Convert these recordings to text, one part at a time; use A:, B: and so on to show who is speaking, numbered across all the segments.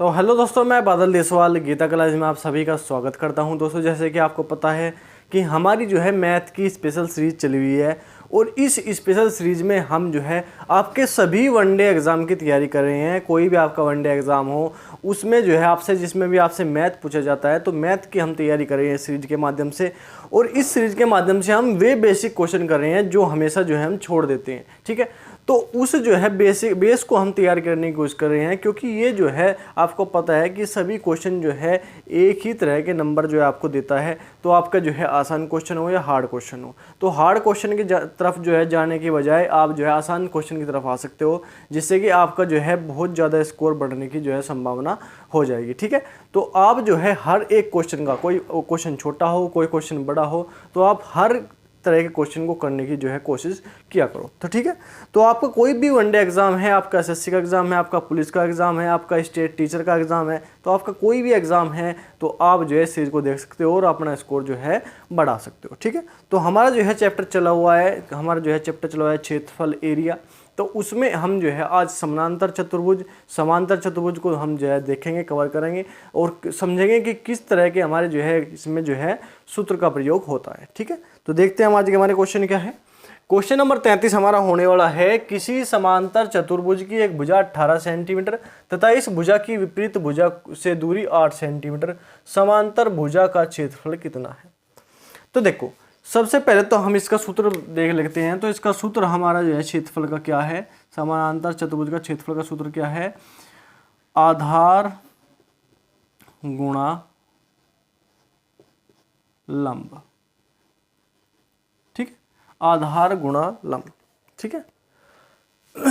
A: तो हेलो दोस्तों, मैं बादल देसवाल गीता क्लास में आप सभी का स्वागत करता हूं। दोस्तों, जैसे कि आपको पता है कि हमारी जो है मैथ की स्पेशल सीरीज चली हुई है और इस स्पेशल सीरीज में हम जो है आपके सभी वनडे एग्ज़ाम की तैयारी कर रहे हैं। कोई भी आपका वनडे एग्ज़ाम हो उसमें जो है आपसे जिसमें भी आपसे मैथ पूछा जाता है तो मैथ की हम तैयारी कर रहे हैं इस सीरीज के माध्यम से। और इस सीरीज के माध्यम से हम वे बेसिक क्वेश्चन कर रहे हैं जो हमेशा जो है हम छोड़ देते हैं। ठीक है, तो उस जो है बेस को हम तैयार करने की कोशिश कर रहे हैं, क्योंकि ये जो है आपको पता है कि सभी क्वेश्चन जो है एक ही तरह के नंबर जो है आपको देता है। तो आपका जो है आसान क्वेश्चन हो या हार्ड क्वेश्चन हो, तो हार्ड क्वेश्चन की तरफ जो है जाने की बजाय आप जो है आसान क्वेश्चन की तरफ आ सकते हो, जिससे कि आपका जो है बहुत ज़्यादा स्कोर बढ़ने की जो है संभावना हो जाएगी। ठीक है, तो आप जो है हर एक क्वेश्चन का, कोई क्वेश्चन छोटा हो कोई क्वेश्चन बड़ा हो, तो आप हर तरह के क्वेश्चन को करने की जो है कोशिश किया करो। तो ठीक है, तो आपका कोई भी वनडे एग्जाम है, आपका एसएससी का एग्जाम है, आपका पुलिस का एग्जाम है, आपका स्टेट टीचर का एग्जाम है, तो आपका कोई भी एग्जाम है तो आप जो है सीरीज को देख सकते हो और अपना स्कोर जो है बढ़ा सकते हो। ठीक है, तो हमारा जो है चैप्टर चला हुआ है क्षेत्रफल एरिया। तो उसमें हम जो है आज समांतर चतुर्भुज को हम जो है देखेंगे, कवर करेंगे और समझेंगे कि किस तरह के हमारे जो है इसमें जो है सूत्र का प्रयोग होता है। ठीक है, तो देखते हैं हम आज के हमारे क्वेश्चन क्या है। क्वेश्चन नंबर 33 हमारा होने वाला है, किसी समांतर चतुर्भुज की एक भुजा 18 सेंटीमीटर तथा इस भुजा की विपरीत भुजा से दूरी 8 सेंटीमीटर, समांतर भुजा का क्षेत्रफल कितना है। तो देखो, सबसे पहले तो हम इसका सूत्र देख लेते हैं। तो इसका सूत्र हमारा जो है क्षेत्रफल का क्या है, समानांतर चतुर्भुज का क्षेत्रफल का सूत्र क्या है, आधार गुणा लंब। ठीक है, आधार गुणा लंब। ठीक है,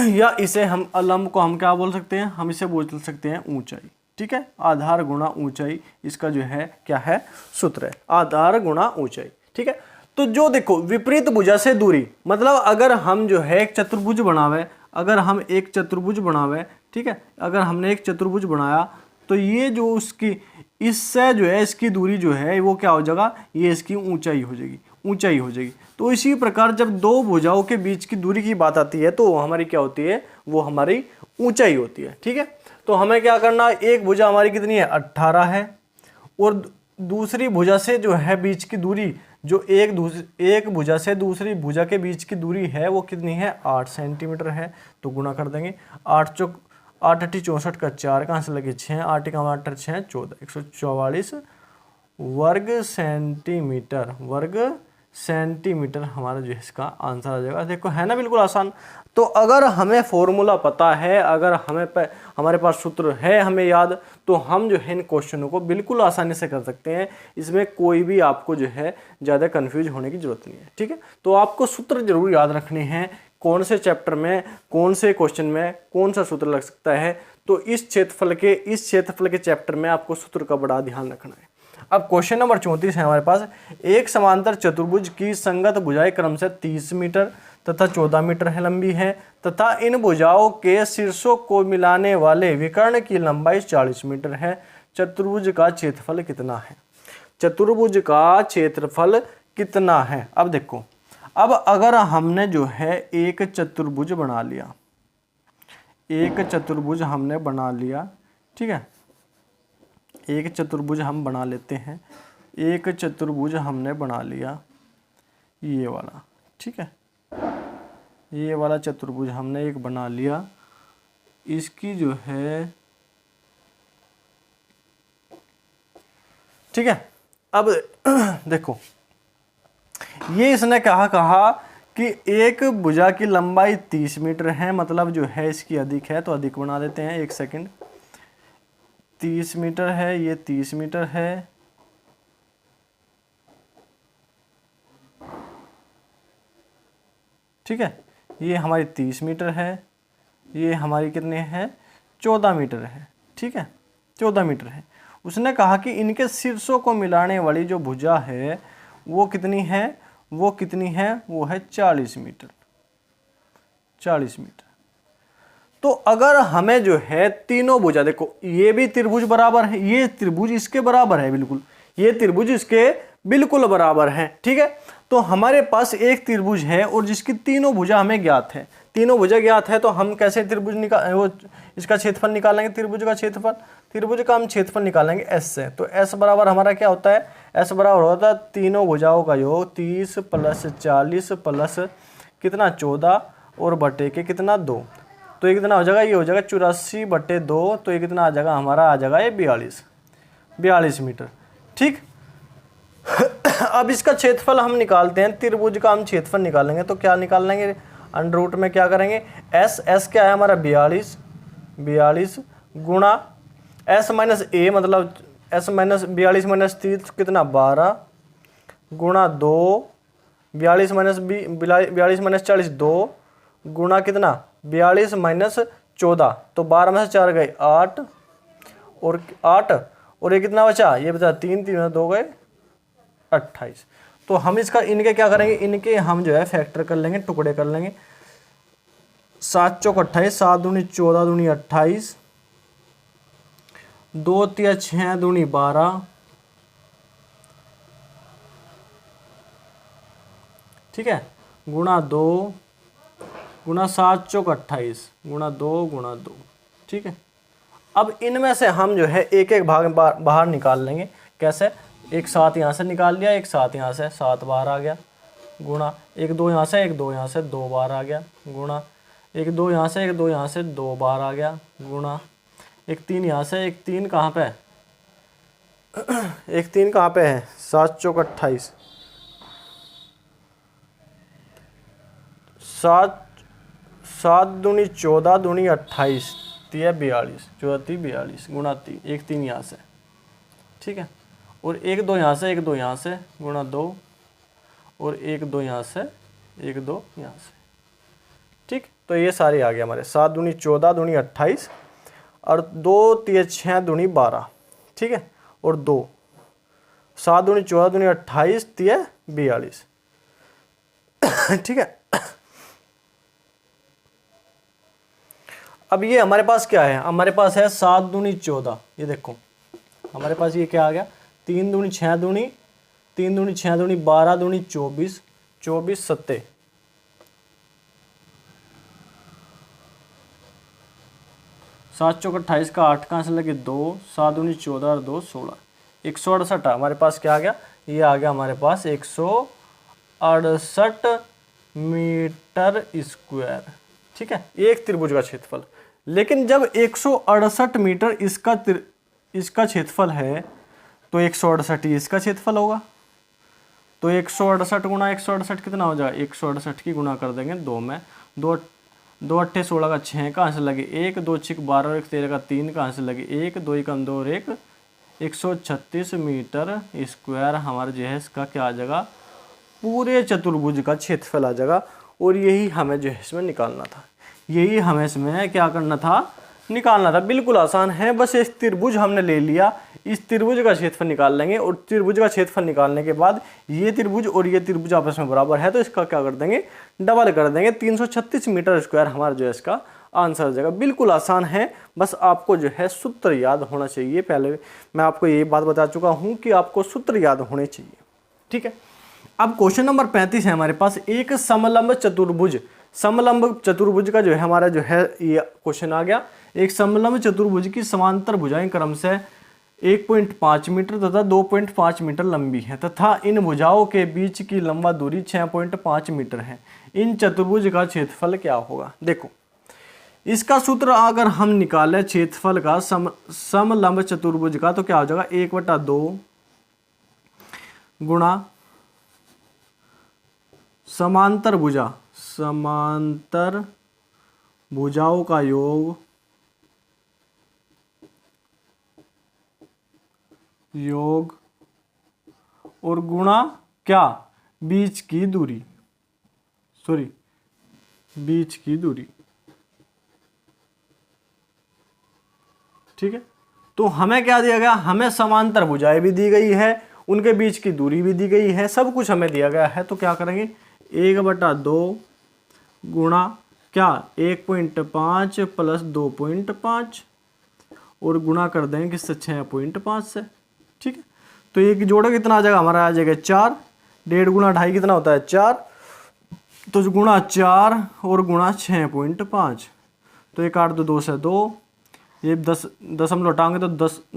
A: या इसे हम लंब को हम क्या बोल सकते हैं, हम इसे बोल सकते हैं ऊंचाई। ठीक है, आधार गुणा ऊंचाई इसका जो है क्या है सूत्र है, आधार गुणा ऊंचाई। ठीक है, तो जो देखो विपरीत भुजा से दूरी, मतलब अगर हम जो है एक चतुर्भुज बनावे, ठीक है, अगर हमने एक चतुर्भुज बनाया तो ये जो उसकी इससे जो है इसकी दूरी जो है वो क्या हो जाएगा, ये इसकी ऊंचाई हो जाएगी। तो इसी प्रकार जब दो भुजाओं के बीच की दूरी की बात आती है तो हमारी क्या होती है, वो हमारी ऊंचाई होती है। ठीक है, तो हमें क्या करना, एक भुजा हमारी कितनी है 18 है और दूसरी भुजा से जो है बीच की दूरी, जो एक भुजा से दूसरी भुजा के बीच की दूरी है वो कितनी है 8 सेंटीमीटर है। तो गुणा कर देंगे, 8 8 64 का 4 कहाँ से लगे 6, 8 का 8 6 14, 144 वर्ग सेंटीमीटर हमारा जो है इसका आंसर आ जाएगा। देखो है ना, बिल्कुल आसान। तो अगर हमें फॉर्मूला पता है, अगर हमारे पास सूत्र है हमें याद, तो हम जो है इन क्वेश्चनों को बिल्कुल आसानी से कर सकते हैं। इसमें कोई भी आपको जो है ज़्यादा कंफ्यूज होने की जरूरत नहीं है। ठीक है, तो आपको सूत्र जरूर याद रखने हैं, कौन से चैप्टर में कौन से क्वेश्चन में कौन सा सूत्र लग सकता है। तो इस क्षेत्रफल के चैप्टर में आपको सूत्र का बड़ा ध्यान रखना है। अब क्वेश्चन नंबर 34 है हमारे पास, एक समांतर चतुर्भुज की संगत भुजाएं क्रमशः 30 मीटर तथा 14 मीटर है लंबी है तथा इन भुजाओं के शीर्षों को मिलाने वाले विकर्ण की लंबाई 40 मीटर है। चतुर्भुज का क्षेत्रफल कितना है। अब देखो, अब अगर हमने जो है एक चतुर्भुज हमने बना लिया, ठीक है, एक चतुर्भुज हम बना लेते हैं, एक चतुर्भुज हमने बना लिया ये वाला। ठीक है, ये वाला चतुर्भुज हमने एक बना लिया, इसकी जो है, ठीक है। अब देखो, ये इसने कहा कि एक भुजा की लंबाई 30 मीटर है, मतलब जो है इसकी अधिक है, तो अधिक बना देते हैं। 1 सेकंड, 30 मीटर है, ये 30 मीटर है, ठीक है, ये हमारी 30 मीटर है, ये हमारी कितने है 14 मीटर है। ठीक है, 14 मीटर है। उसने कहा कि इनके शीर्षों को मिलाने वाली जो भुजा है वो कितनी है, वो है 40 मीटर। तो अगर हमें जो है तीनों भुजा, देखो ये भी त्रिभुज बराबर है, ये त्रिभुज इसके बराबर है, बिल्कुल ये त्रिभुज इसके बिल्कुल बराबर है। ठीक है, तो हमारे पास एक त्रिभुज है और जिसकी तीनों भुजा हमें ज्ञात है, तीनों भुजा ज्ञात है तो हम कैसे त्रिभुज वो इसका क्षेत्रफल निकालेंगे, त्रिभुज का क्षेत्रफल, त्रिभुज का हम क्षेत्रफल निकालेंगे एस से। तो एस बराबर हमारा क्या होता है, एस बराबर होता है तीनों भुजाओं का योग 30 + 40 प्लस कितना 14 और बटे के कितना 2। तो ये कितना हो जाएगा, ये हो जाएगा 84/2। तो ये कितना आ जाएगा हमारा, आ जाएगा ये 42 मीटर। ठीक। अब इसका क्षेत्रफल हम निकालते हैं, त्रिभुज का हम क्षेत्रफल निकालेंगे तो क्या निकाल लेंगे, अंडर रूट में क्या करेंगे, एस क्या है हमारा 42 गुणा एस माइनस ए, मतलब एस माइनस 42 माइनस 30 कितना 12 गुणा 2, 42 माइनस 40 2 गुणा कितना 42 माइनस 14, तो 12 में से 4 गए 8 और ये कितना बचा, ये बचा 3 3 2 गए 28। तो हम इसका इनके क्या करेंगे, इनके हम जो है फैक्टर कर लेंगे, टुकड़े कर लेंगे। 7 चौक 28, 7 दूनी 14 दूनी 28, 2 तिया 6 दूनी 12, ठीक है, गुणा 2 गुणा 7 चौक 28 गुणा 2 गुणा 2। ठीक है। अब इनमें से हम जो है एक एक भाग बाहर निकाल लेंगे। कैसे, एक 7 यहाँ से निकाल लिया, एक 7 यहाँ से, 7 बाहर आ गया, गुणा एक 2 यहाँ से, एक 2 यहाँ से, 2 बाहर आ गया, गुणा एक 2 यहाँ से, एक 2 यहाँ से, 2 बाहर आ गया, गुणा एक 3 यहाँ से, एक 3 कहाँ पे एक 3 कहाँ पे है, 7 चौक 28, 7 दूनी 14 दूनी 28 3 42, 14 42 गुणा 3, एक 3 यहाँ से, ठीक है, और एक 2 यहाँ से, एक 2 यहाँ से, गुणा 2 और एक 2 यहाँ से, एक 2 यहाँ से। ठीक। तो ये सारे आ गए हमारे, 7 दूनी 14 दूनी 28 और 2 3 6 दूनी 12, ठीक है, और 2 7 दूनी 14 दूनी 28 3 42, ठीक है। अब ये हमारे पास क्या है, हमारे पास है 7 दूनी 14, ये देखो हमारे पास ये क्या आ गया, 3 दूनी 6 दूनी 12 दूनी 24 24 7 7 चौक 28 का 8 कहाँ से लगे 2, 7 दूनी 14 और 2 16, 168 हमारे पास क्या आ गया, ये आ गया हमारे पास 168 मीटर स्क्वायर। ठीक है, एक त्रिभुज का क्षेत्रफल। लेकिन जब 168 मीटर इसका क्षेत्रफल है तो 168 ही इसका क्षेत्रफल होगा। तो 168 गुणा 168 कितना हो जाएगा, 168 की गुणा कर देंगे 2 में, 2 8 16 का 6 कहाँ से लगे 1, 2 6 12 और 1 13 का 3 कहाँ से लगे 1, 2 1 2 और 1 136 मीटर स्क्वायर हमारा जो है इसका क्या आ जाएगा, पूरे चतुर्भुज का क्षेत्रफल आ जाएगा। और यही हमें जो है इसमें निकालना था, यही हमें इसमें क्या करना था, निकालना था। बिल्कुल आसान है, बस एक त्रिभुज हमने ले लिया, इस त्रिभुज का क्षेत्रफल निकाल लेंगे और त्रिभुज का क्षेत्रफल निकालने के बाद ये त्रिभुज और ये त्रिभुज आपस में बराबर है तो इसका क्या कर देंगे, डबल कर देंगे। 336 मीटर स्क्वायर हमारा जो है इसका आंसर आ जाएगा। बिल्कुल आसान है, बस आपको जो है सूत्र याद होना चाहिए। पहले मैं आपको ये बात बता चुका हूँ कि आपको सूत्र याद होने चाहिए। ठीक है, अब क्वेश्चन नंबर 35 है हमारे पास, एक समलंब चतुर्भुज का जो है हमारा जो है ये क्वेश्चन आ गया। एक समलंब चतुर्भुज की समांतर भुजाएं क्रम से 1.5 मीटर तथा 2.5 मीटर लंबी है तथा इन भुजाओं के बीच की लंबा दूरी 6.5 मीटर है। इन चतुर्भुज का क्षेत्रफल क्या होगा। देखो इसका सूत्र अगर हम निकालें क्षेत्रफल का समलंब चतुर्भुज का तो क्या हो जाएगा, 1/2 गुणा समांतर भुजाओं का योग और गुणा क्या, बीच की दूरी। ठीक है, तो हमें क्या दिया गया, हमें समांतर भुजाएं भी दी गई है, उनके बीच की दूरी भी दी गई है, सब कुछ हमें दिया गया है। तो क्या करेंगे, 1/2 गुणा क्या 1.5 प्लस 2.5 और गुणा कर देंगे किससे, 6.5 से। ठीक है, तो ये जोड़ा कितना आ जाएगा, हमारा आ जाएगा 4, 1.5 गुणा 2.5 कितना होता है 4, तो गुणा 4 और गुणा 6.5, तो ये काट दो 2 से 2, ये 10 दशमलव टांगे तो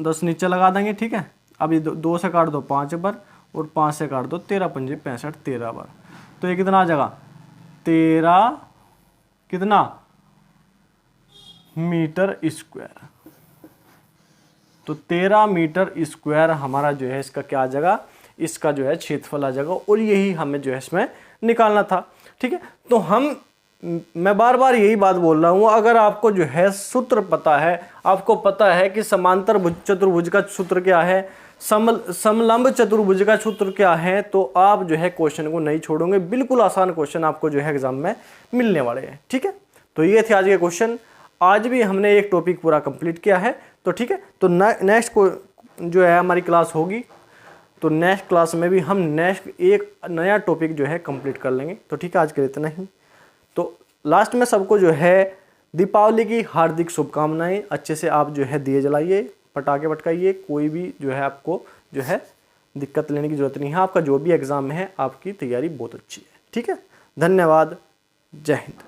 A: 10 नीचे लगा देंगे, ठीक है। अब ये 2 से काट दो 5 बार और 5 से काट दो 13 पंजे 65, 13 बार, तो ये कितना आ जाएगा 13 कितना मीटर स्क्वायर। तो 13 मीटर स्क्वायर हमारा जो है इसका क्या आ जाएगा, इसका जो है क्षेत्रफल आ जाएगा, और यही हमें जो है इसमें निकालना था, ठीक है। तो मैं बार बार यही बात बोल रहा हूँ, अगर आपको जो है सूत्र पता है, आपको पता है कि समांतर चतुर्भुज का सूत्र क्या है, समलंब चतुर्भुज का सूत्र क्या है, तो आप जो है क्वेश्चन को नहीं छोड़ोगे। बिल्कुल आसान क्वेश्चन आपको जो है एग्जाम में मिलने वाले हैं, ठीक है। तो ये थे आज के क्वेश्चन। आज भी हमने एक टॉपिक पूरा कंप्लीट किया है, तो ठीक है। तो नेक्स्ट को जो है हमारी क्लास होगी, तो नेक्स्ट क्लास में भी हम नेक्स्ट एक नया टॉपिक जो है कंप्लीट कर लेंगे। तो ठीक है, आज के लिए इतना ही। तो लास्ट में सबको जो है दीपावली की हार्दिक शुभकामनाएं। अच्छे से आप जो है दिए जलाइए, पटाखे पटकाइए, कोई भी जो है आपको जो है दिक्कत लेने की जरूरत नहीं है। आपका जो भी एग्जाम है, आपकी तैयारी बहुत अच्छी है, ठीक है। धन्यवाद, जय हिंद।